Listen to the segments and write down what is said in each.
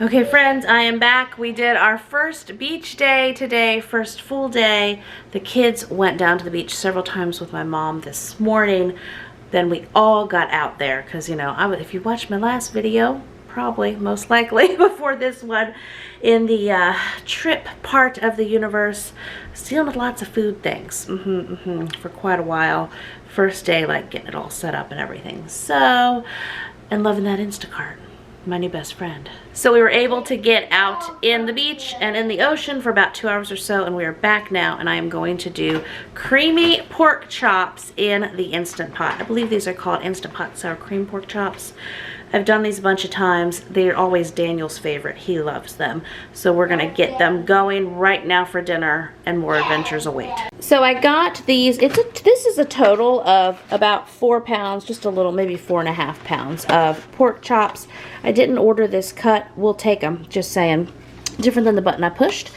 Okay friends, I am back. We did our first beach day today, first full day. The kids went down to the beach several times with my mom this morning. Then we all got out there because, you know, if you watched my last video, probably, most likely, before this one, in the trip part of the universe, dealing with lots of food things for quite a while. First day, like, getting it all set up and everything. So, and loving that Instacart. My new best friend. So we were able to get out in the beach and in the ocean for about 2 hours or so, and we are back now, and I am going to do creamy pork chops in the Instant Pot. I believe these are called Instant Pot sour cream pork chops. I've done these a bunch of times. They're always Daniel's favorite. He loves them. So we're gonna get them going right now for dinner, and more adventures await. So I got these, this is a total of about 4 pounds, just a little, maybe 4.5 pounds of pork chops. I didn't order this cut. We'll take them, just saying. Different than the button I pushed.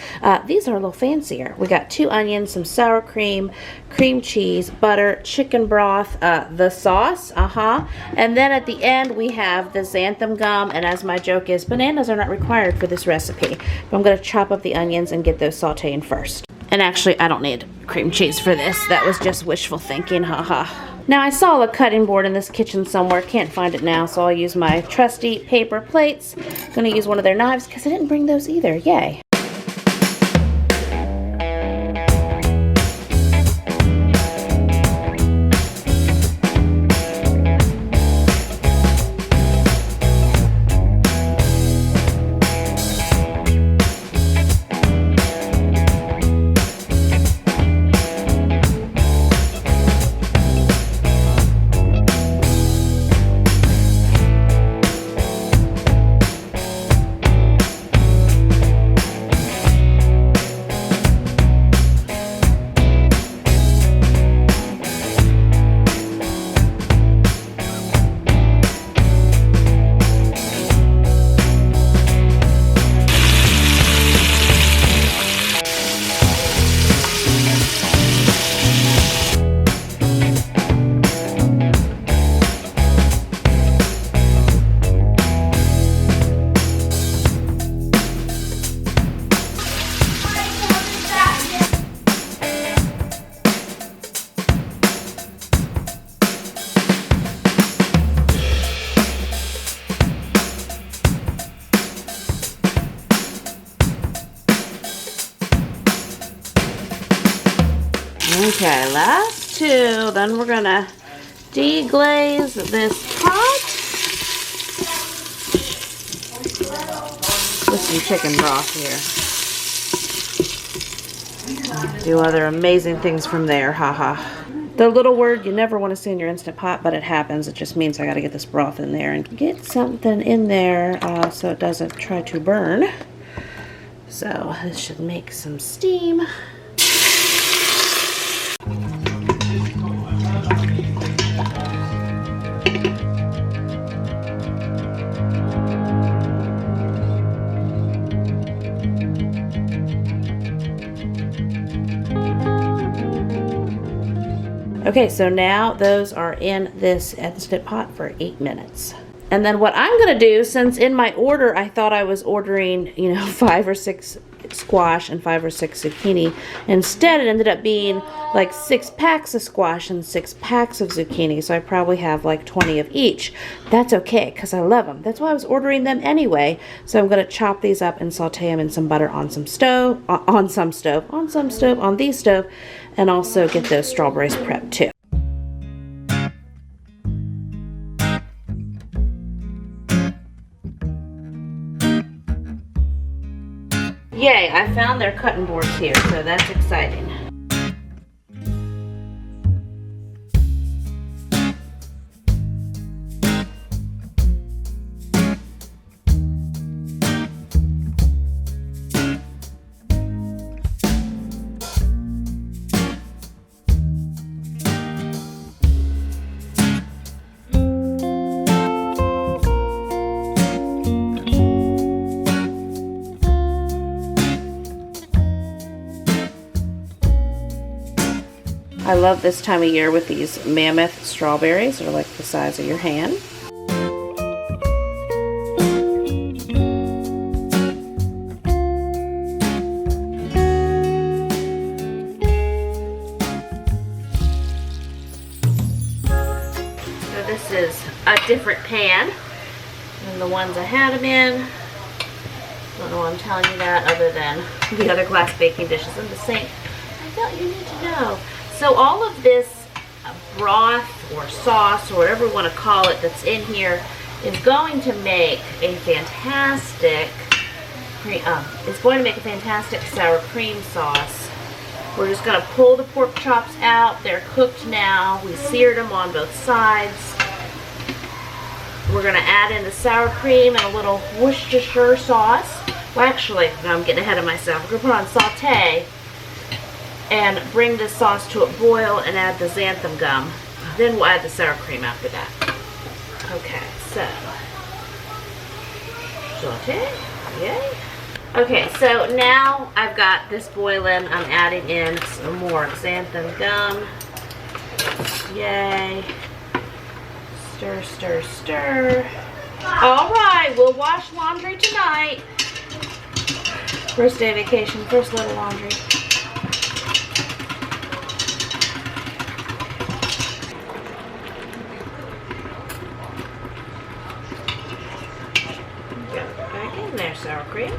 These are a little fancier. We got 2 onions, some sour cream, cream cheese, butter, chicken broth, the sauce, and then at the end we have the xanthan gum, and as my joke is, bananas are not required for this recipe. But I'm going to chop up the onions and get those sauteing first. And actually, I don't need cream cheese for this. That was just wishful thinking, Now, I saw a cutting board in this kitchen somewhere. Can't find it now, so I'll use my trusty paper plates. Gonna use one of their knives because I didn't bring those either. Yay. Okay, last 2. Then we're gonna deglaze this pot with some chicken broth here. Do other amazing things from there, The little word you never want to see in your Instant Pot, but it happens. It just means I gotta get this broth in there and get something in there so it doesn't try to burn. So this should make some steam. Okay, so now those are in this Instant Pot for 8 minutes. And then what I'm gonna do, since in my order I thought I was ordering, you know, 5 or 6 squash and 5 or 6 zucchini. Instead, it ended up being like 6 packs of squash and 6 packs of zucchini. So I probably have like 20 of each. That's okay, because I love them. That's why I was ordering them anyway. So I'm gonna chop these up and saute them in some butter on some stove, on the stove, and also get those strawberries prepped too. Yay, I found their cutting boards here, so that's exciting. I love this time of year with these mammoth strawberries. They're like the size of your hand. this is a different pan than the ones I had them in. Don't know why I'm telling you that other than the other glass baking dishes in the sink. I felt you need to know. So all of this broth or sauce or whatever you want to call it that's in here is going to make a fantastic sour cream sauce. We're just going to pull the pork chops out. They're cooked now. We seared them on both sides. We're going to add in the sour cream and a little Worcestershire sauce. Well, actually, I'm getting ahead of myself. We're going to put on sauté and bring this sauce to a boil and add the xanthan gum. Then we'll add the sour cream after that. Okay, so sauté, yay. Okay, so now I've got this boiling. I'm adding in some more xanthan gum. Yay. Stir, stir, stir. All right, we'll wash laundry tonight. First day of vacation, first load of laundry. Get it back in there, sour cream.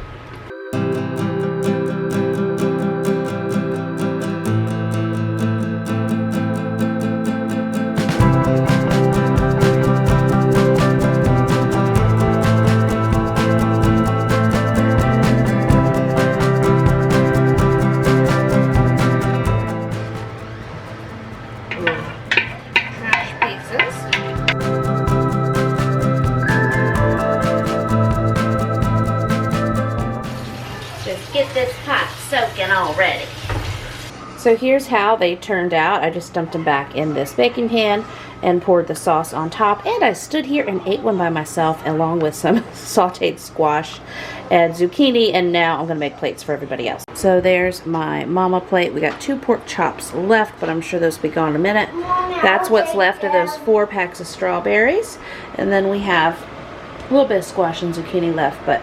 Get this pot soaking already. So here's how they turned out. I just dumped them back in this baking pan and poured the sauce on top, and I stood here and ate one by myself along with some sauteed squash and zucchini, and now I'm gonna make plates for everybody else. So there's my mama plate. We got 2 pork chops left, but I'm sure those will be gone in a minute. That's what's left of those 4 packs of strawberries, and then we have a little bit of squash and zucchini left, but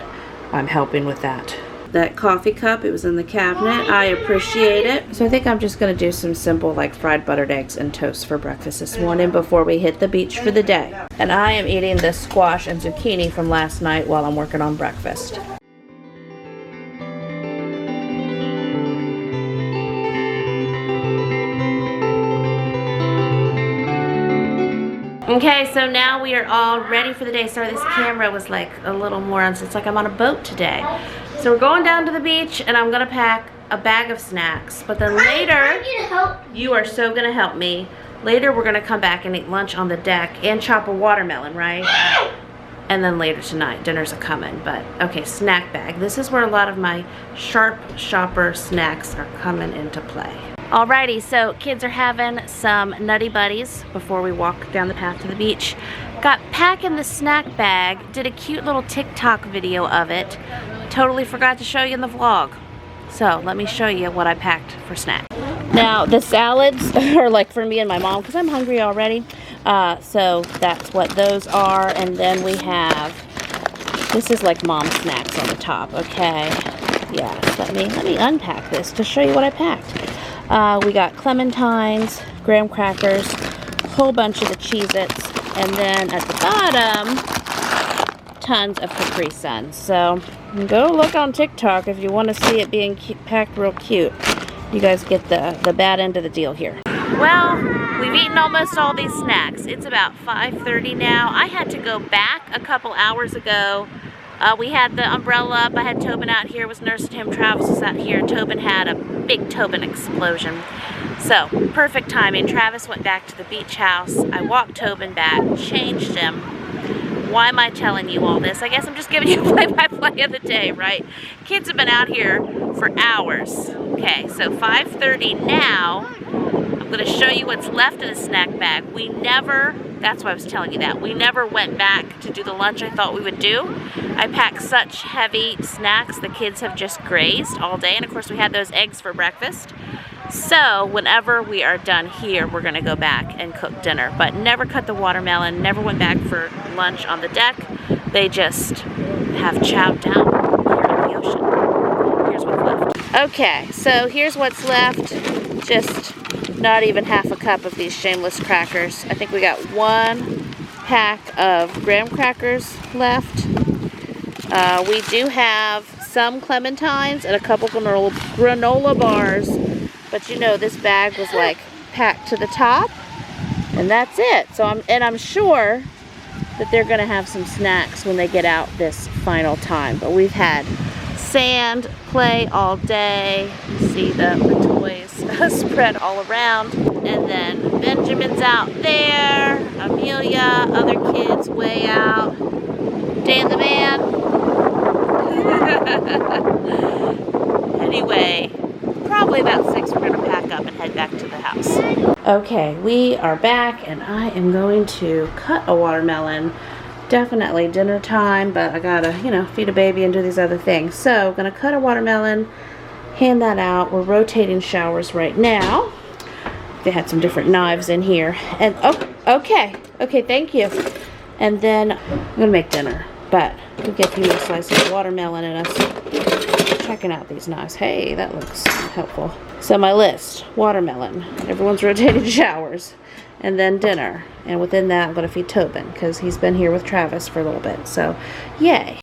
I'm helping with that. That coffee cup, it was in the cabinet. I appreciate it. So I think I'm just gonna do some simple like fried buttered eggs and toast for breakfast this morning before we hit the beach for the day. And I am eating the squash and zucchini from last night while I'm working on breakfast. Okay, so now we are all ready for the day. Sorry, this camera was like a little more on, it's like I'm on a boat today. So we're going down to the beach and I'm gonna pack a bag of snacks. But then later, I need help. You are so gonna help me. Later we're gonna come back and eat lunch on the deck and chop a watermelon, right? And then later tonight, dinner's a coming. But okay, snack bag. This is where a lot of my sharp shopper snacks are coming into play. Alrighty, so kids are having some Nutty Buddies before we walk down the path to the beach. Got packing the snack bag, did a cute little TikTok video of it. Totally forgot to show you in the vlog. So let me show you what I packed for snack. Now the salads are like for me and my mom because I'm hungry already. So that's what those are. And then we have, this is like mom snacks on the top, okay? Yes, let me unpack this to show you what I packed. We got clementines, graham crackers, a whole bunch of the Cheez-Its, and then at the bottom, tons of Capri Suns. So go look on TikTok if you want to see it being packed real cute. You guys get the bad end of the deal here. Well, we've eaten almost all these snacks. It's about 5:30 now. I had to go back a couple hours ago. We had the umbrella up. I had Tobin out here, was nursing him. Travis was out here. Tobin had a big Tobin explosion. So, perfect timing. Travis went back to the beach house. I walked Tobin back, changed him. Why am I telling you all this? I guess I'm just giving you a play-by-play of the day, right? Kids have been out here for hours. Okay, so 5:30 now. I'm going to show you what's left in the snack bag. We never, that's why I was telling you that, we never went back to do the lunch I thought we would do. I packed such heavy snacks, the kids have just grazed all day, and of course we had those eggs for breakfast. So whenever we are done here, we're going to go back and cook dinner. But never cut the watermelon, never went back for lunch on the deck. They just have chowed down here in the ocean. Here's what's left. Okay, so here's what's left. Just not even half a cup of these shameless crackers. I think we got 1, pack of graham crackers left. We do have some clementines and a couple granola bars, but you know this bag was like packed to the top, and that's it. So I'm sure that they're gonna have some snacks when they get out this final time. But we've had sand play all day. You see the toys spread all around, and then Benjamin's out there, Amelia, other kids way out, Dan the man. Anyway, probably about 6 we're gonna pack up and head back to the house. Okay, we are back, and I am going to cut a watermelon. Definitely dinner time, but I gotta, you know, feed a baby and do these other things. So I'm gonna cut a watermelon, hand that out. We're rotating showers right now. They had some different knives in here, and okay, thank you. And then I'm gonna make dinner, but we'll get a few more slices of watermelon and us checking out these knives. Hey, that looks helpful. So my list: watermelon, everyone's rotating showers, and then dinner. And within that, I'm gonna feed Tobin because he's been here with Travis for a little bit. So, yay.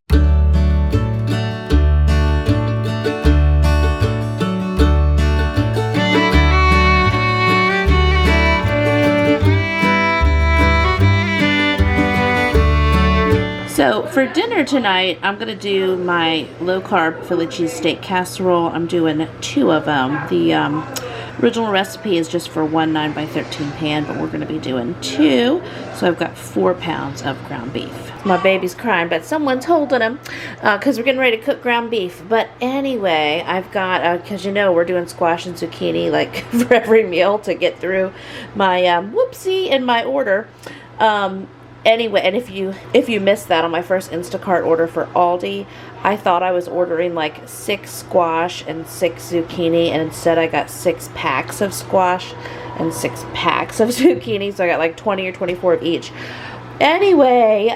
So for dinner tonight, I'm gonna do my low-carb Philly cheesesteak casserole. I'm doing 2 of them. The original recipe is just for 1 9x13 pan, but we're gonna be doing 2. So I've got 4 pounds of ground beef. My baby's crying, but someone's holding him because we're getting ready to cook ground beef. But anyway, I've got, because you know we're doing squash and zucchini like for every meal to get through my whoopsie in my order. Anyway, and if you missed that on my first Instacart order for Aldi, I thought I was ordering like 6 squash and 6 zucchini, and instead I got 6 packs of squash and 6 packs of zucchini, so I got like 20 or 24 of each. Anyway,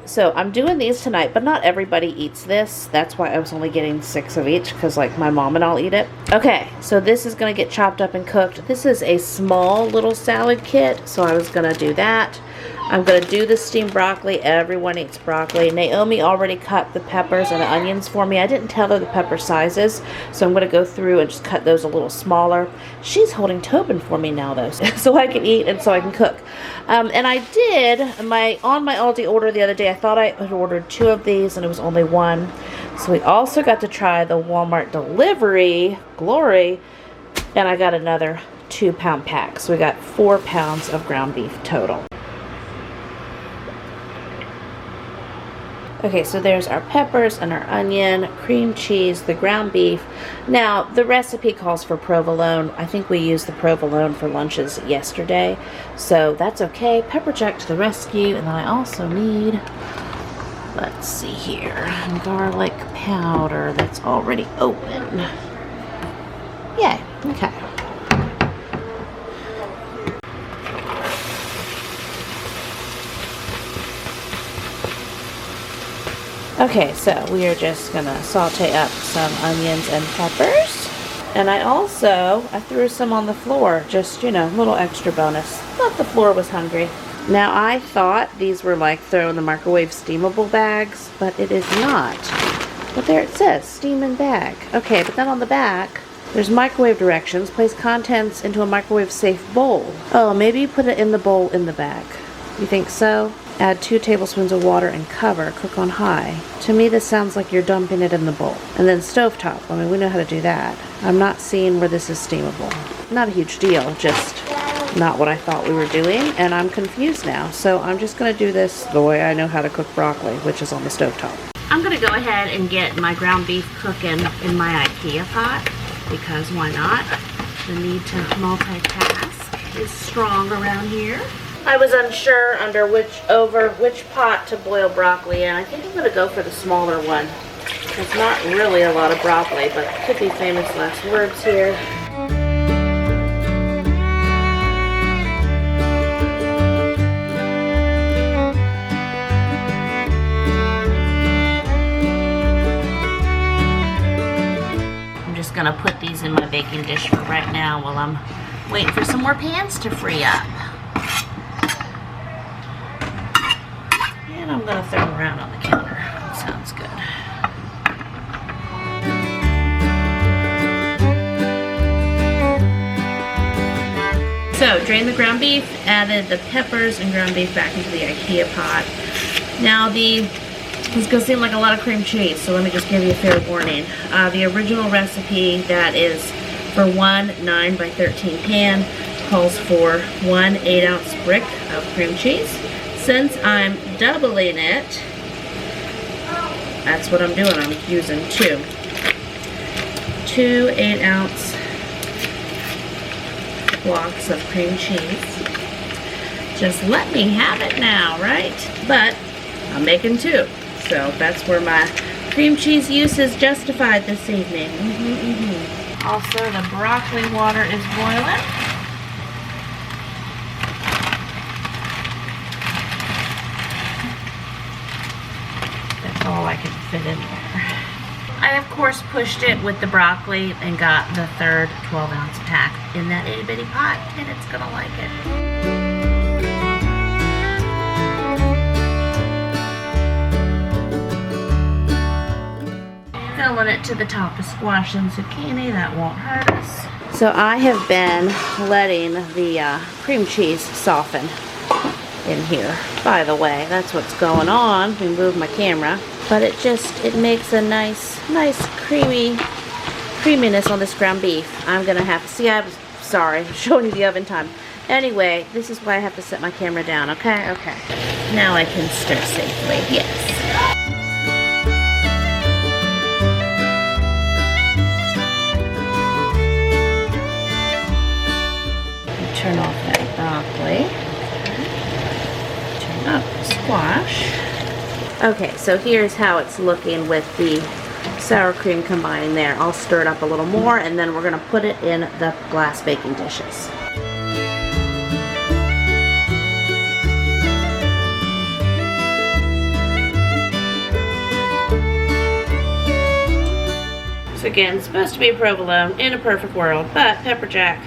so I'm doing these tonight, but not everybody eats this. That's why I was only getting 6 of each, because like my mom and I'll eat it. Okay, so this is going to get chopped up and cooked. This is a small little salad kit, so I was going to do that. I'm going to do the steamed broccoli. Everyone eats broccoli. Naomi already cut the peppers and the onions for me. I didn't tell her the pepper sizes, so I'm going to go through and just cut those a little smaller. She's holding Tobin for me now, though, so I can eat and so I can cook. And I did, on my Aldi order the other day, I thought I had ordered 2 of these, and it was only 1. So we also got to try the Walmart delivery, Glory, and I got another 2-pound pack. So we got 4 pounds of ground beef total. Okay, so there's our peppers and our onion, cream cheese, the ground beef. Now, the recipe calls for provolone. I think we used the provolone for lunches yesterday, so that's okay. Pepper jack to the rescue. And then I also need, let's see here, garlic powder that's already open. Yay, okay. Okay, so we are just gonna saute up some onions and peppers. And I threw some on the floor, just, you know, a little extra bonus. Thought the floor was hungry. Now I thought these were like throw in the microwave steamable bags, but it is not. But there it says, steam in bag. Okay, but then on the back, there's microwave directions. Place contents into a microwave safe bowl. Oh, maybe you put it in the bowl in the bag. You think so? Add 2 tablespoons of water and cover. Cook on high. To me, this sounds like you're dumping it in the bowl. And then stovetop. I mean, we know how to do that. I'm not seeing where this is steamable. Not a huge deal, just not what I thought we were doing, and I'm confused now. So I'm just going to do this the way I know how to cook broccoli, which is on the stovetop. I'm going to go ahead and get my ground beef cooking in my IKEA pot, because why not? The need to multitask is strong around here. I was unsure over which pot to boil broccoli in. I think I'm going to go for the smaller one. There's not really a lot of broccoli, but it could be famous last words here. I'm just going to put these in my baking dish for right now while I'm waiting for some more pans to free up. And I'm gonna throw it around on the counter. Sounds good. So, drained the ground beef, added the peppers and ground beef back into the IKEA pot. Now this is gonna seem like a lot of cream cheese, so let me just give you a fair warning. The original recipe that is for one 9 by 13 pan calls for 1 8-ounce brick of cream cheese. Since I'm doubling it, that's what I'm doing. I'm using two 8-ounce blocks of cream cheese. Just let me have it now, right? But I'm making 2, so that's where my cream cheese use is justified this evening. Also, the broccoli water is boiling. That's all I can fit in there. I, of course, pushed it with the broccoli and got the third 12-ounce pack in that itty-bitty pot, and it's gonna like it. Filling it to the top of squash and zucchini. That won't hurt us. So I have been letting the cream cheese soften in here. By the way, that's what's going on. We moved my camera, but it makes a nice creaminess on this ground beef. I'm gonna have to see. I'm sorry, showing you the oven time. Anyway, this is why I have to set my camera down. Okay. Now I can stir safely. Yes. Turn off that broccoli. Turn up the squash. Okay, so here's how it's looking with the sour cream combining there. I'll stir it up a little more, and then we're going to put it in the glass baking dishes. So again, it's supposed to be provolone in a perfect world, but pepper jack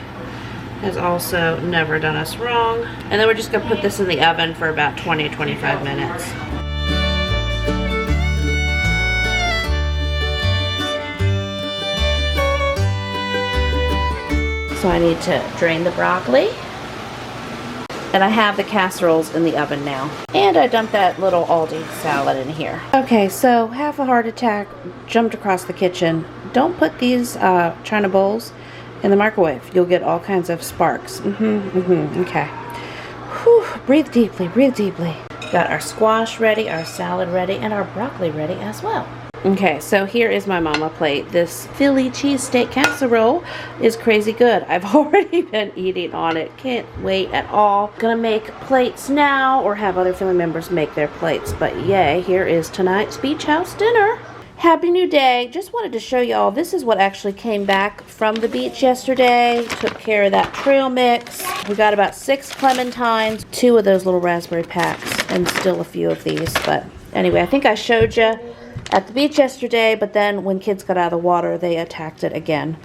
has also never done us wrong. And then we're just gonna put this in the oven for about 20 to 25 minutes. So I need to drain the broccoli. And I have the casseroles in the oven now. And I dumped that little Aldi salad in here. Okay, so half a heart attack, jumped across the kitchen. Don't put these china bowls in the microwave. You'll get all kinds of sparks. Okay. Whew, breathe deeply, breathe deeply. Got our squash ready, our salad ready, and our broccoli ready as well. Okay, so here is my mama plate. This Philly cheesesteak casserole is crazy good. I've already been eating on it. Can't wait at all. Gonna make plates now or have other family members make their plates. But yay, here is tonight's beach house dinner. Happy new day. Just wanted to show y'all, this is what actually came back from the beach yesterday. Took care of that trail mix. We got about 6 clementines, 2 of those little raspberry packs, and still a few of these. But anyway, I think I showed you at the beach yesterday, but then when kids got out of the water, they attacked it again.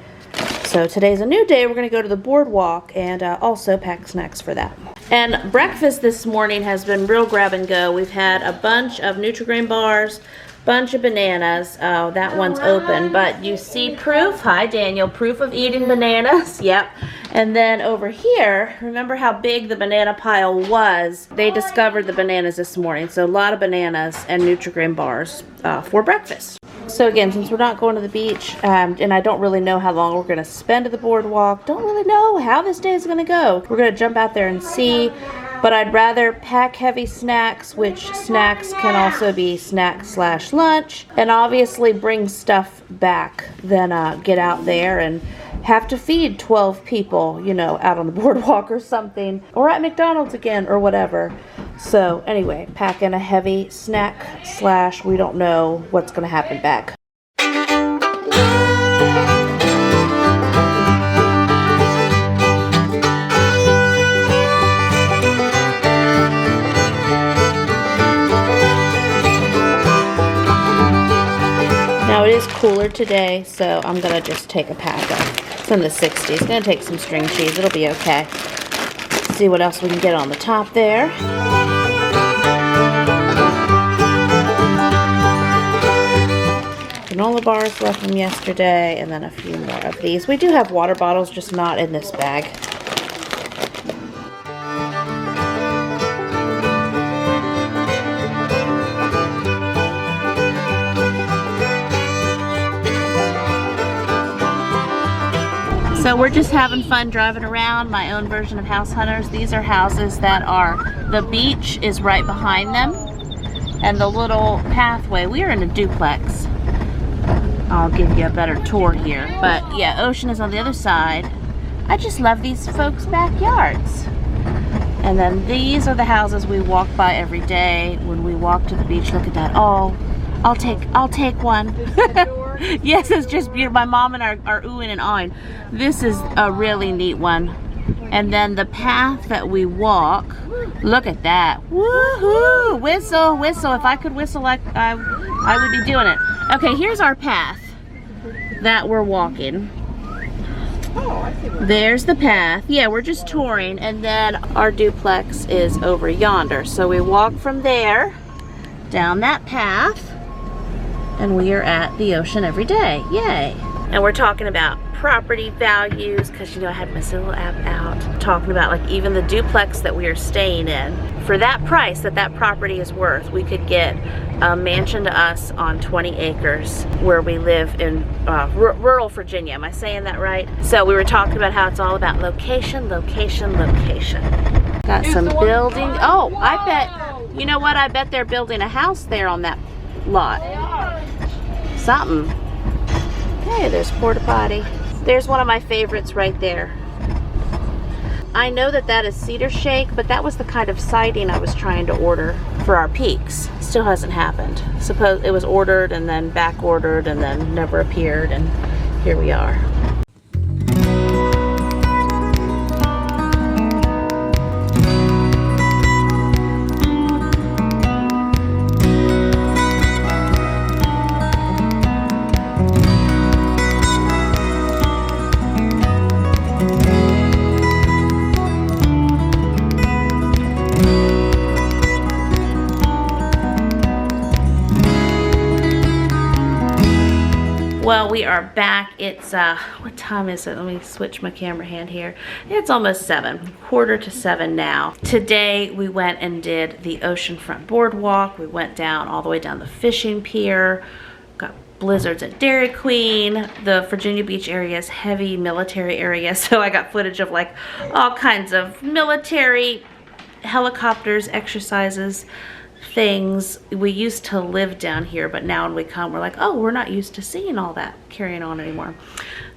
So today's a new day. We're going to go to the boardwalk and also pack snacks for that. And breakfast this morning has been real grab and go. We've had a bunch of Nutri-Grain bars, bunch of bananas. Oh, that one's open, but you see proof. Hi, Daniel. Proof of eating bananas. Yep. And then over here, remember how big the banana pile was? They discovered the bananas this morning. So a lot of bananas and Nutri-Grain bars for breakfast. So again, since we're not going to the beach, and I don't really know how long we're going to spend at the boardwalk, don't really know how this day is going to go. We're going to jump out there and see. But I'd rather pack heavy snacks, which snacks can also be snack/lunch, and obviously bring stuff back than get out there and have to feed 12 people, you know, out on the boardwalk or something, or at McDonald's again or whatever. So anyway, pack in a heavy snack/ we don't know what's going to happen back. Now it is cooler today, so I'm going to just take a pack of, it's in the 60s. It's going to take some string cheese. It'll be okay. Let's see what else we can get on the top there. granola bars left from yesterday, and then a few more of these. We do have water bottles, just not in this bag. So we're just having fun driving around, my own version of House Hunters. These are houses that are, the beach is right behind them, and the little pathway, we are in a duplex. I'll give you a better tour here. But yeah, ocean is on the other side. I just love these folks' backyards. And then these are the houses we walk by every day when we walk to the beach. Look at that. Oh, I'll take one. Yes, it's just beautiful. My mom and are oohing and ahhing. This is a really neat one. And then the path that we walk, look at that. Woohoo! Whistle, whistle. If I could whistle, like I would be doing it. Okay, here's our path that we're walking. There's the path. Yeah, we're just touring, and then our duplex is over yonder. So we walk from there down that path, and we are at the ocean every day. Yay! And we're talking about property values, because you know I had my Zillow app out, talking about like even the duplex that we are staying in. For that price that property is worth, we could get a mansion to us on 20 acres where we live in rural Virginia. Am I saying that right? So we were talking about how it's all about location, location, location. Got some building. Oh, I bet, you know what? I bet they're building a house there on that lot. Something. Hey, there's porta potty. There's one of my favorites right there. I know that is cedar shake, but that was the kind of siding I was trying to order for our peaks. Still hasn't happened. Suppose it was ordered and then back ordered and then never appeared, and here we are. Well, we are back. It's, what time is it? Let me switch my camera hand here. It's almost 7, 6:45 now. Today, we went and did the oceanfront boardwalk. We went down all the way down the fishing pier. Got blizzards at Dairy Queen. The Virginia Beach area is heavy military area, so I got footage of like all kinds of military helicopters, exercises, things. We used to live down here, but now when we come, we're like, oh, we're not used to seeing all that carrying on anymore.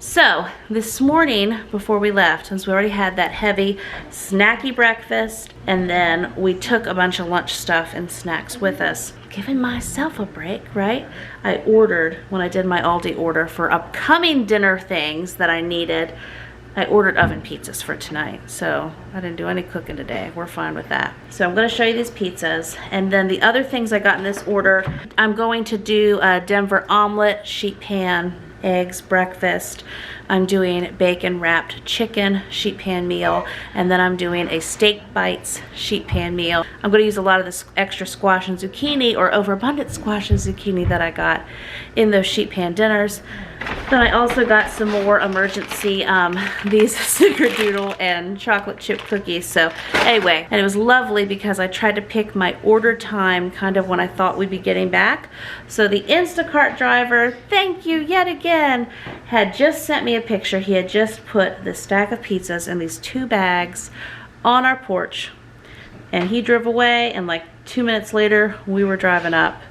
So this morning before we left, since we already had that heavy snacky breakfast, and then we took a bunch of lunch stuff and snacks with us, giving myself a break, right? I ordered, when I did my Aldi order for upcoming dinner things that I needed, I ordered oven pizzas for tonight, so I didn't do any cooking today. We're fine with that. So I'm going to show you these pizzas, and then the other things I got in this order, I'm going to do a Denver omelet, sheet pan, eggs, breakfast. I'm doing bacon wrapped chicken sheet pan meal, and then I'm doing a steak bites sheet pan meal. I'm going to use a lot of this extra squash and zucchini, or overabundant squash and zucchini that I got in those sheet pan dinners. Then I also got some more emergency, these snickerdoodle and chocolate chip cookies. So anyway, and it was lovely because I tried to pick my order time kind of when I thought we'd be getting back. So the Instacart driver, thank you yet again, had just sent me a picture. He had just put the stack of pizzas in these 2 bags on our porch, and he drove away, and like 2 minutes later we were driving up.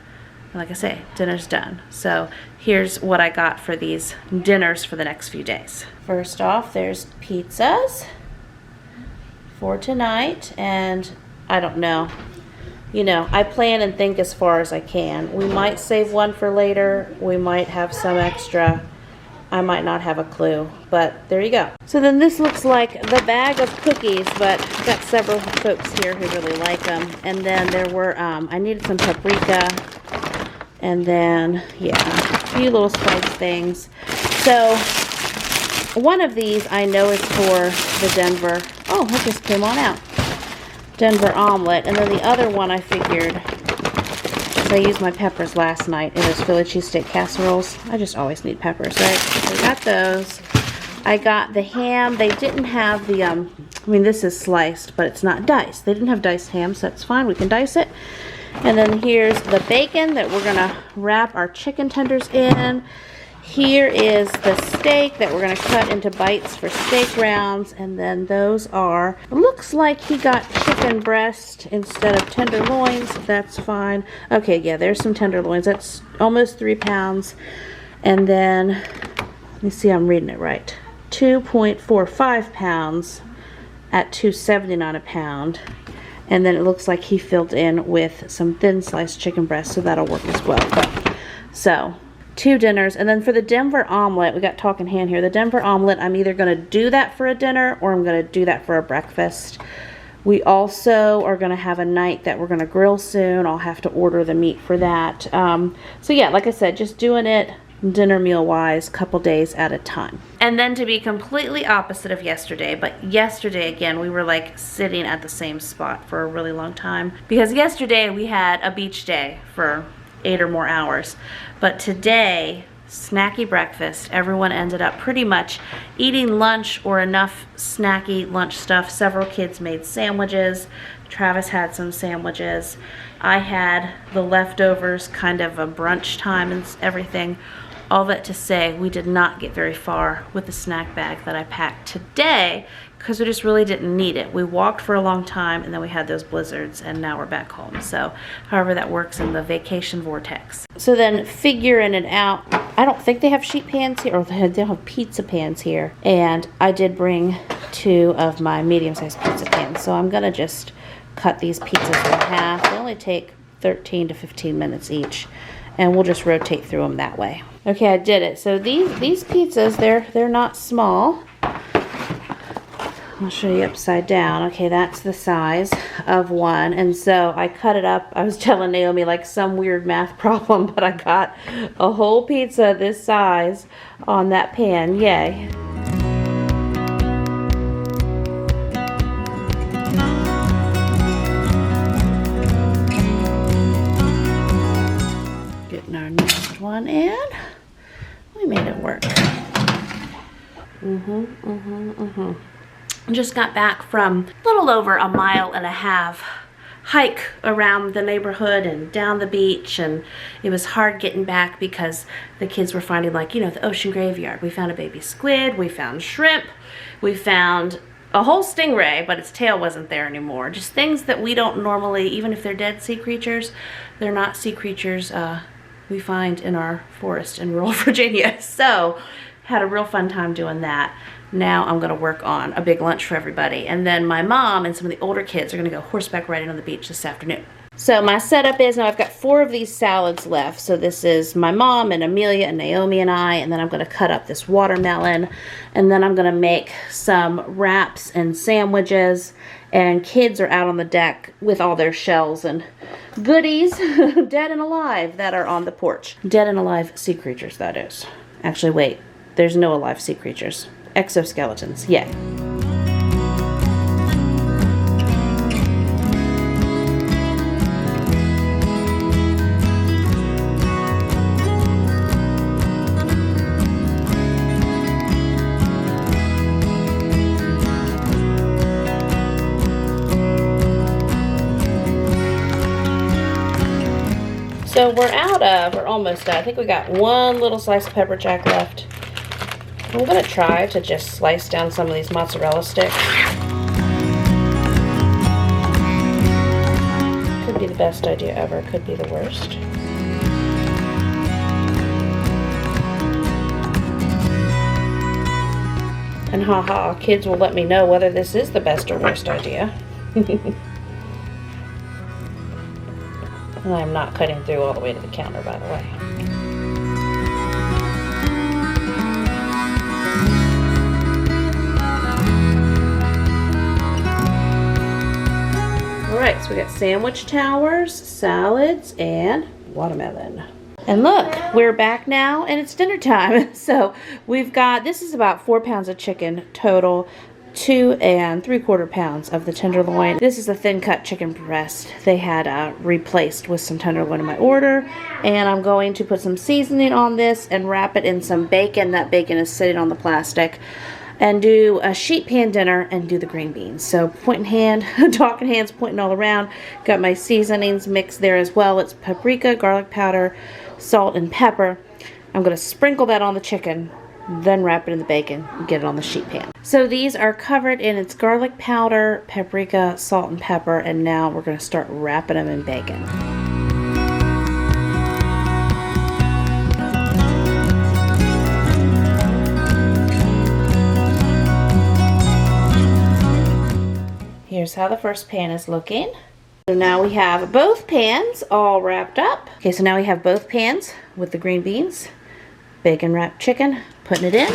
Like I say, dinner's done. So here's what I got for these dinners for the next few days. First off, there's pizzas for tonight, and I don't know. You know, I plan and think as far as I can. We might save one for later. We might have some extra. I might not have a clue, but there you go. So then this looks like the bag of cookies, but I've got several folks here who really like them. And then there were, I needed some paprika. And then, yeah, a few little spice things. So, one of these I know is for the Denver, oh, it just came on out. Denver omelet. And then the other one I figured I used my peppers last night in those Philly cheesesteak casseroles. I just always need peppers, right? So I got those. I got the ham. They didn't have the, I mean, this is sliced, but it's not diced. They didn't have diced ham, so that's fine. We can dice it. And then here's the bacon that we're gonna wrap our chicken tenders in. Here is the steak that we're gonna cut into bites for steak rounds. And then those are, looks like he got chicken breast instead of tenderloins. That's fine. Okay, yeah, there's some tenderloins. That's almost 3 pounds. And then, let me see, I'm reading it right. 2.45 pounds at $2.79 a pound. And then it looks like he filled in with some thin sliced chicken breast, so that'll work as well. But, so 2 dinners. And then for the Denver omelet, we got talking hand here. The Denver omelet, I'm either going to do that for a dinner or I'm going to do that for a breakfast. We also are going to have a night that we're going to grill soon. I'll have to order the meat for that. So yeah, like I said, just doing it dinner meal wise, couple days at a time. And then to be completely opposite of yesterday, but yesterday again we were like sitting at the same spot for a really long time, because yesterday we had a beach day for 8 or more hours, but today, snacky breakfast. Everyone ended up pretty much eating lunch or enough snacky lunch stuff. Several kids made sandwiches. Travis had some sandwiches. I had the leftovers, kind of a brunch time and everything. All that to say, we did not get very far with the snack bag that I packed today because we just really didn't need it. We walked for a long time and then we had those blizzards and now we're back home. So however that works in the vacation vortex. So then figuring it out, I don't think they have sheet pans here, or they don't have pizza pans here. And I did bring 2 of my medium-sized pizza pans. So I'm gonna just cut these pizzas in half. They only take 13 to 15 minutes each. And we'll just rotate through them that way. Okay, I did it. So these pizzas, they're not small. I'll show you upside down. Okay, that's the size of one. And so I cut it up. I was telling Naomi like some weird math problem, but I got a whole pizza this size on that pan. Yay. Getting our next one in. We made it work. Just got back from a little over a 1.5 mile hike around the neighborhood and down the beach, and it was hard getting back because the kids were finding, like, you know, the ocean graveyard. We found a baby squid, we found shrimp, we found a whole stingray, but its tail wasn't there anymore. Just things that we don't normally, even if they're dead sea creatures, they're not sea creatures we find in our forest in rural Virginia. So had a real fun time doing that. Now I'm gonna work on a big lunch for everybody. And then my mom and some of the older kids are gonna go horseback riding on the beach this afternoon. So my setup is, now I've got 4 of these salads left. So this is my mom and Amelia and Naomi and I, and then I'm gonna cut up this watermelon, and then I'm gonna make some wraps and sandwiches, and kids are out on the deck with all their shells and goodies, dead and alive, that are on the porch. Dead and alive sea creatures, that is. Actually, wait, there's no alive sea creatures. Exoskeletons, yay. So we're out of, or almost out, I think we got 1 little slice of pepper jack left. I'm gonna try to just slice down some of these mozzarella sticks. Could be the best idea ever, could be the worst. And haha, kids will let me know whether this is the best or worst idea. And I'm not cutting through all the way to the counter, by the way. Alright, so we got sandwich towers, salads, and watermelon. And look, we're back now and it's dinner time. So we've got, this is about 4 pounds of chicken total. 2 3/4 pounds of the tenderloin. This is a thin cut chicken breast they had replaced with some tenderloin in my order, and I'm going to put some seasoning on this and wrap it in some bacon. That bacon is sitting on the plastic, and do a sheet pan dinner and do the green beans. So pointing hand, talking hands, pointing all around. Got my seasonings mixed there as well. It's paprika, garlic powder, salt, and pepper. I'm going to sprinkle that on the chicken, then wrap it in the bacon and get it on the sheet pan. So these are covered in its garlic powder, paprika, salt, and pepper, and now we're going to start wrapping them in bacon. Here's how the first pan is looking. So now we have both pans all wrapped up. Okay, so now we have both pans with the green beans, bacon wrapped chicken, putting it in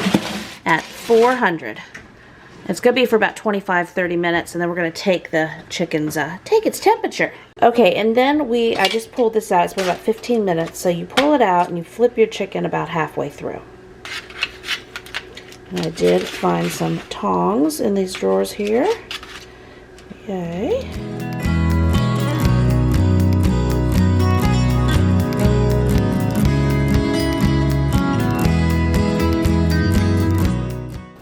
at 400. It's going to be for about 25-30 minutes, and then we're going to take the chicken's, take its temperature. Okay, and then I just pulled this out. It's been about 15 minutes, so you pull it out and you flip your chicken about halfway through. And I did find some tongs in these drawers here. Okay.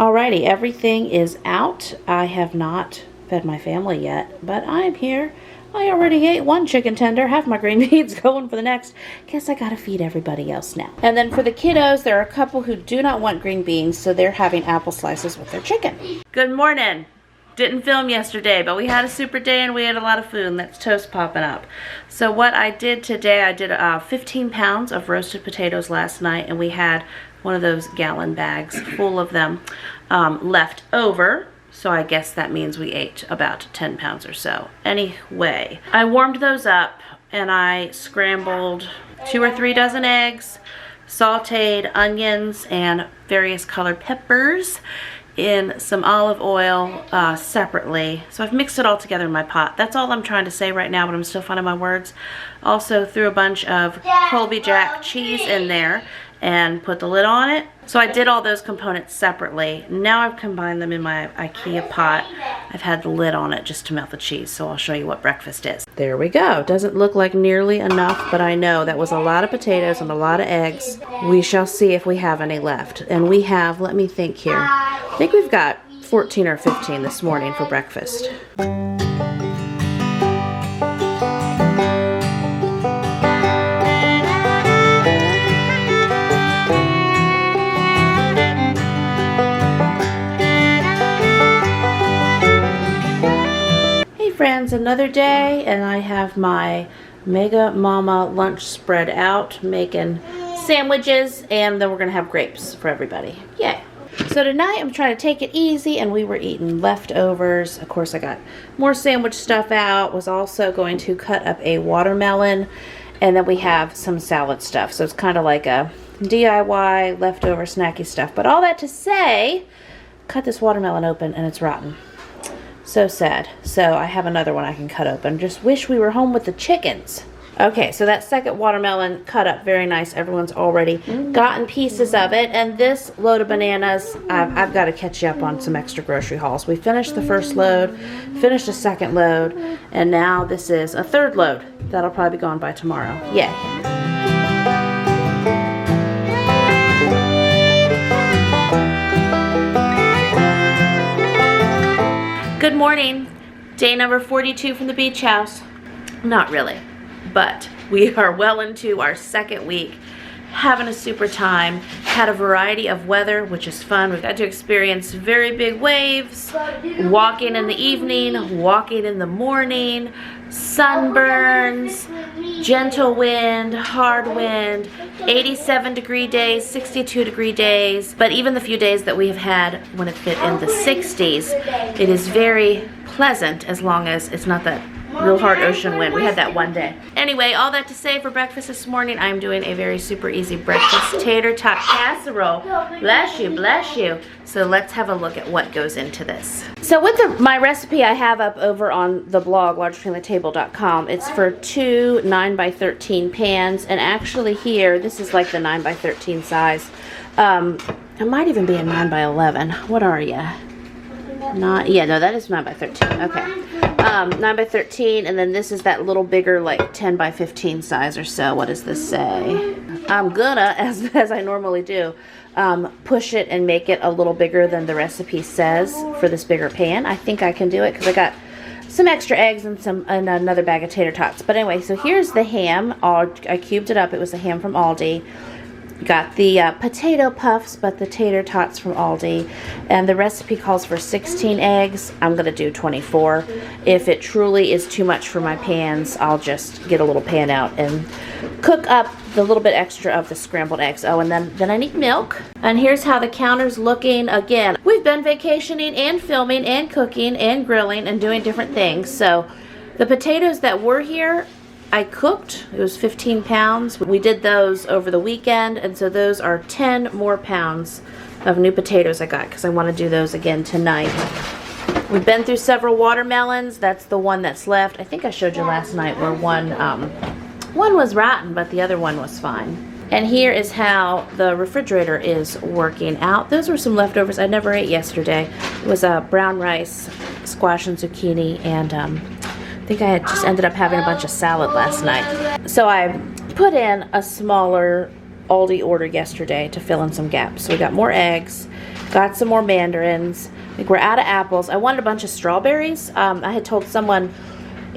Alrighty, everything is out. I have not fed my family yet, but I'm here. I already ate one chicken tender, half my green beans going for the next. Guess I gotta feed everybody else now. And then for the kiddos, there are a couple who do not want green beans, so they're having apple slices with their chicken. Good morning. Didn't film yesterday, but we had a super day and we had a lot of food, and that's toast popping up. So what I did today, I did 15 pounds of roasted potatoes last night, and we had one of those gallon bags full of them left over. So I guess that means we ate about 10 pounds or so. Anyway, I warmed those up and I scrambled 2 or 3 dozen eggs, sauteed onions and various colored peppers in some olive oil separately. So I've mixed it all together in my pot. That's all I'm trying to say right now, but I'm still finding my words. Also threw a bunch of Colby Jack cheese in there and put the lid on it. So I did all those components separately. Now I've combined them in my IKEA pot. I've had the lid on it just to melt the cheese, so I'll show you what breakfast is. There we go. Doesn't look like nearly enough, but I know that was a lot of potatoes and a lot of eggs. We shall see if we have any left. And we have, let me think here, I think we've got 14 or 15 this morning for breakfast. Friends, another day, and I have my Mega Mama lunch spread out, making sandwiches, and then we're gonna have grapes for everybody. Yay! So tonight I'm trying to take it easy, and we were eating leftovers. Of course, I got more sandwich stuff out. Was also going to cut up a watermelon, and then we have some salad stuff. So it's kind of like a DIY leftover snacky stuff. But all that to say, cut this watermelon open and it's rotten. So sad. So I have another one I can cut open. Just wish we were home with the chickens. Okay, so that second watermelon cut up very nice. Everyone's already gotten pieces of it. And this load of bananas, I've got to catch you up on some extra grocery hauls. We finished the first load, finished the second load, and now this is a third load. That'll probably be gone by tomorrow. Yay. Good morning. Day number 42 from the beach house. Not really, but we are well into our second week. Having a super time. Had a variety of weather, which is fun. We've got to experience very big waves, walking in the evening, walking in the morning, sunburns, gentle wind, hard wind, 87-degree days, 62-degree days. But even the few days that we have had when it fit in the 60s, it is very pleasant as long as it's not that real hard ocean wind. We had that one day. Anyway, all that to say, for breakfast this morning, I'm doing a very super easy breakfast tater tot casserole. Bless you, bless you. So let's have a look at what goes into this. So with my recipe I have up over on the blog, largeretaining.com, it's for 2 9x13 pans, and actually here, this is like the 9x13 size. It might even be a 9x11. What are you? Not, yeah, no, that is 9 by 13. Okay. 9 by 13, and then this is that little bigger, like 10 by 15 size or so. What does this say? I'm gonna, as I normally do, push it and make it a little bigger than the recipe says for this bigger pan. I think I can do it because I got some extra eggs and another bag of tater tots. But anyway, so here's the ham. I cubed it up. It was the ham from Aldi. Got the potato puffs, but the tater tots from Aldi. And the recipe calls for 16 eggs. I'm going to do 24. If it truly is too much for my pans, I'll just get a little pan out and cook up the little bit extra of the scrambled eggs. Oh, and then I need milk. And here's how the counter's looking. Again, we've been vacationing and filming and cooking and grilling and doing different things. So the potatoes that were here, I cooked. It was 15 pounds. We did those over the weekend, and so those are 10 more pounds of new potatoes I got because I want to do those again tonight. We've been through several watermelons. That's the one that's left. I think I showed you last night where one was rotten, but the other one was fine. And here is how the refrigerator is working out. Those were some leftovers I never ate yesterday. It was brown rice, squash and zucchini, and I think I had just ended up having a bunch of salad last night. So I put in a smaller Aldi order yesterday to fill in some gaps. So we got more eggs, got some more mandarins. I think we're out of apples. I wanted a bunch of strawberries. I had told someone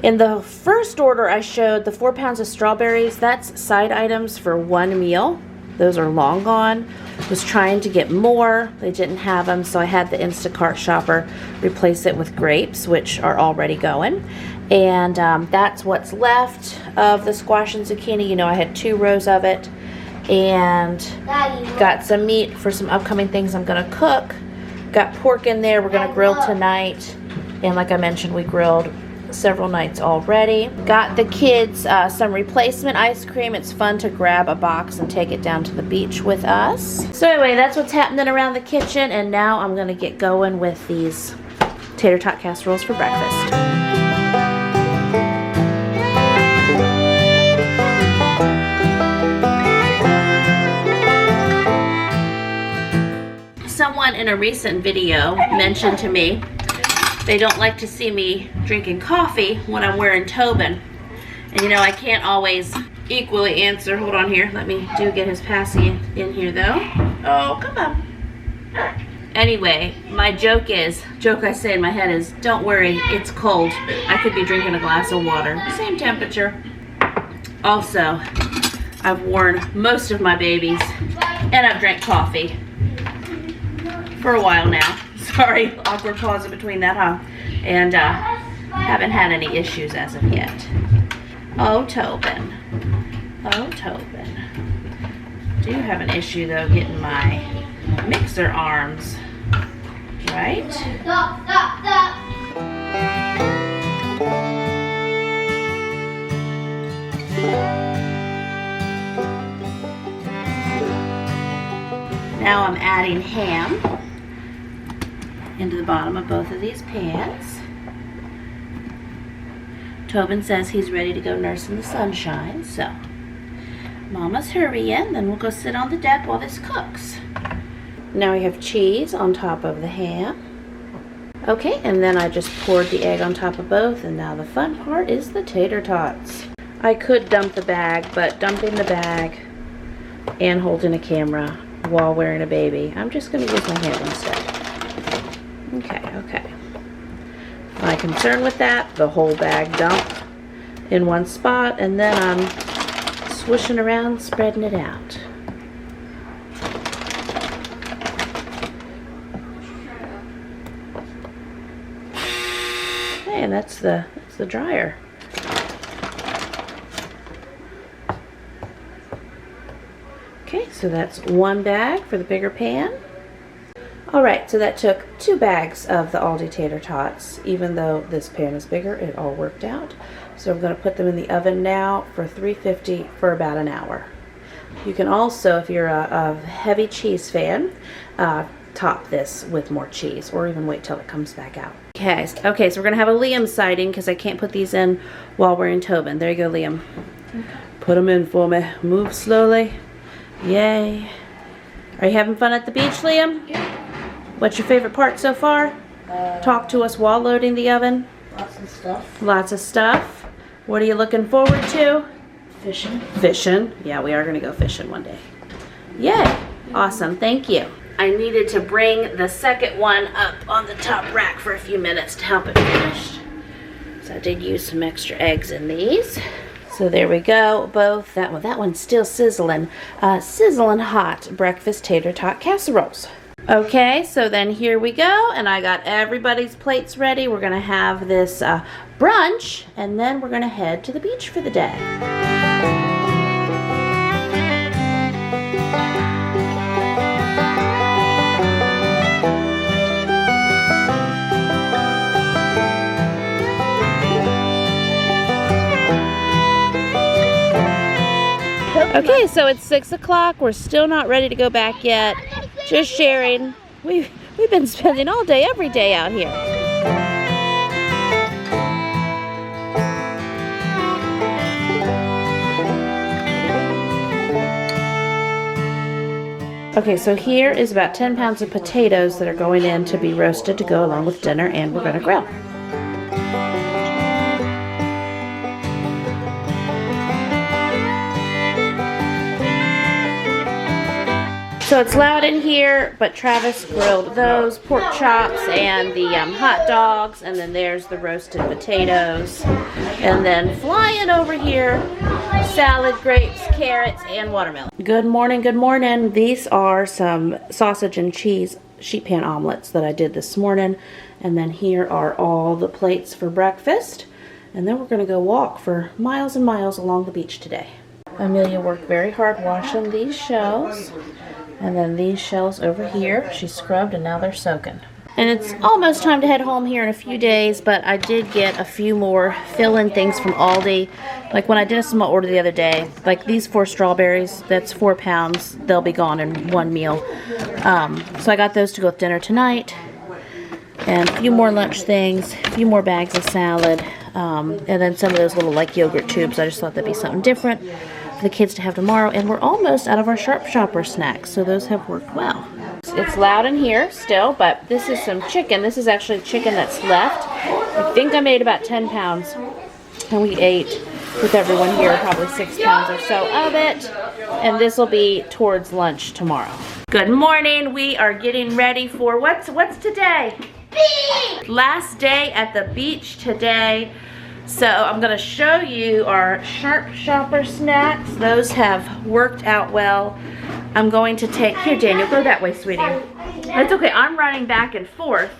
in the first order I showed the 4 pounds of strawberries. That's side items for one meal. Those are long gone. Was trying to get more. They didn't have them, so I had the Instacart shopper replace it with grapes, which are already going. And that's what's left of the squash and zucchini. You know, I had 2 rows of it. And got some meat for some upcoming things I'm going to cook. Got pork in there. We're going to grill tonight. And like I mentioned, we grilled several nights already. Got the kids some replacement ice cream. It's fun to grab a box and take it down to the beach with us. So anyway, that's what's happening around the kitchen. And now I'm going to get going with these tater tot casseroles for breakfast. Someone in a recent video mentioned to me they don't like to see me drinking coffee when I'm wearing Tobin. And you know, I can't always equally answer. Hold on here. Let me get his passy in here though. Oh, come on. Anyway, my joke I say in my head is, don't worry, it's cold. I could be drinking a glass of water. Same temperature. Also, I've worn most of my babies and I've drank coffee for a while now. Sorry, awkward pause in between that, huh? And haven't had any issues as of yet. Oh, Tobin. Oh, Tobin. Do have an issue though getting my mixer arms right. Stop. Now I'm adding ham into the bottom of both of these pans. Tobin says he's ready to go nurse in the sunshine, so Mama's hurrying, then we'll go sit on the deck while this cooks. Now we have cheese on top of the ham. Okay, and then I just poured the egg on top of both, and now the fun part is the tater tots. I could dump the bag, but dumping the bag and holding a camera while wearing a baby, I'm just going to use my hand instead. Okay. My concern with that, the whole bag dump in one spot, and then I'm swishing around, spreading it out. Okay, and that's the dryer. Okay, so that's one bag for the bigger pan. Alright, so that took 2 bags of the Aldi tater tots. Even though this pan is bigger, it all worked out. So I'm going to put them in the oven now for 350 for about an hour. You can also, if you're a heavy cheese fan, top this with more cheese, or even wait till it comes back out. Okay, so we're going to have a Liam sighting because I can't put these in while we're in Tobin. There you go, Liam. Put them in for me. Move slowly. Yay. Are you having fun at the beach, Liam? Yeah. What's your favorite part so far? talk to us while loading the oven? Lots of stuff. Lots of stuff. What are you looking forward to? Fishing. Fishing. Yeah, we are going to go fishing one day. Yay. Awesome. Thank you. I needed to bring the second one up on the top rack for a few minutes to help it finish. So I did use some extra eggs in these. So there we go. Both. That one's still sizzling. Sizzling hot breakfast tater tot casseroles. Okay, so then here we go, and I got everybody's plates ready. We're gonna have this brunch, and then we're gonna head to the beach for the day. Okay, so it's 6 o'clock. We're still not ready to go back yet. Just sharing. We've been spending all day, every day out here. Okay, so here is about 10 pounds of potatoes that are going in to be roasted to go along with dinner, and we're gonna grill. So it's loud in here, but Travis grilled those pork chops and the hot dogs, and then there's the roasted potatoes. And then flying over here, salad, grapes, carrots, and watermelon. Good morning, good morning. These are some sausage and cheese sheet pan omelets that I did this morning. And then here are all the plates for breakfast. And then we're gonna go walk for miles and miles along the beach today. Amelia worked very hard washing these shells. And then these shells over here, she scrubbed, and now they're soaking. And it's almost time to head home here in a few days, but I did get a few more fill-in things from Aldi. Like when I did a small order the other day, like these 4 strawberries, that's 4 pounds. They'll be gone in one meal. So I got those to go with dinner tonight. And a few more lunch things, a few more bags of salad, and then some of those little like yogurt tubes. I just thought that'd be something different for the kids to have tomorrow. And we're almost out of our Sharp Shopper snacks, so those have worked well. It's loud in here still, but this is some chicken. This is actually chicken that's left. I think I made about 10 pounds, and we ate with everyone here probably 6 pounds or so of it. And this will be towards lunch tomorrow. Good morning. We are getting ready for what's today? Beach! Last day at the beach today. So I'm going to show you our Sharp Shopper snacks. Those have worked out well. I'm going to take, here Daniel, go that way, sweetie. That's okay, I'm running back and forth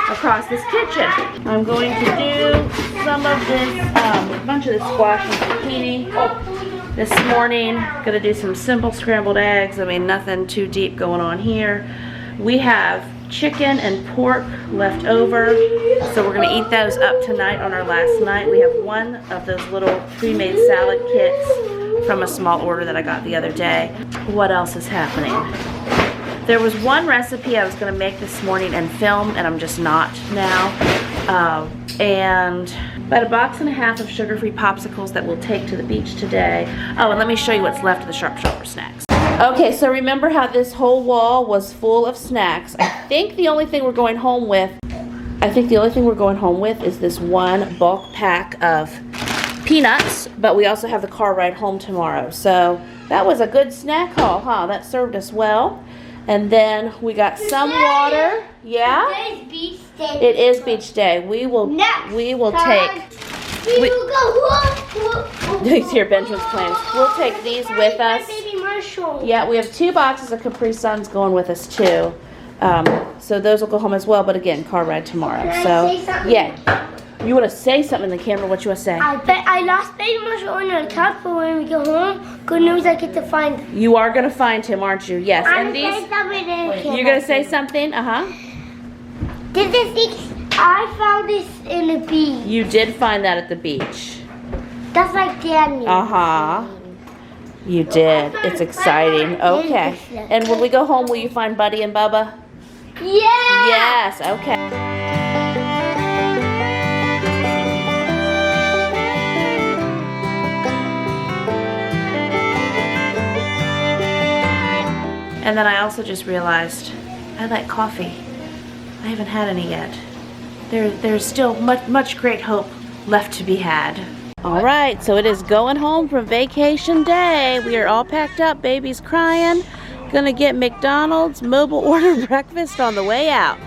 across this kitchen. I'm going to do some of this, a bunch of the squash and zucchini this morning. Gonna do some simple scrambled eggs. I mean, nothing too deep going on here. We have chicken and pork left over, so we're gonna eat those up tonight on our last night. We have one of those little pre-made salad kits from a small order that I got the other day. What else is happening? There was one recipe I was gonna make this morning and film, and I'm just not now. And about 1.5 boxes of sugar-free popsicles that we'll take to the beach today. Oh, and let me show you what's left of the Sharp Shopper snacks. Okay, so remember how this whole wall was full of snacks. I think the only thing we're going home with is this one bulk pack of peanuts, but we also have the car ride home tomorrow. So that was a good snack haul, huh? That served us well. And then we got some water. Yeah? It is beach day. It is beach day. We will take. We will go. Here, Benjamin's plans. We'll take these with us. Yeah, we have 2 boxes of Capri Suns going with us too. So those will go home as well, but again, car ride tomorrow. So yeah. You want to say something in the camera? What you want to say? I lost Baby Marshall in a tub, but when we go home, good news, I get to find him. You are going to find him, aren't you? Yes. I'm going to say something in the camera. You're going to say something? I found this in the beach. You did find that at the beach. That's like Daniel. You did. It's exciting. Okay. And when we go home, will you find Buddy and Bubba? Yeah. Yes. Okay. And then I also just realized I like coffee. I haven't had any yet. there's still much great hope left to be had. All right, so it is going home from vacation day. We are all packed up, baby's crying. Gonna get McDonald's mobile order breakfast on the way out.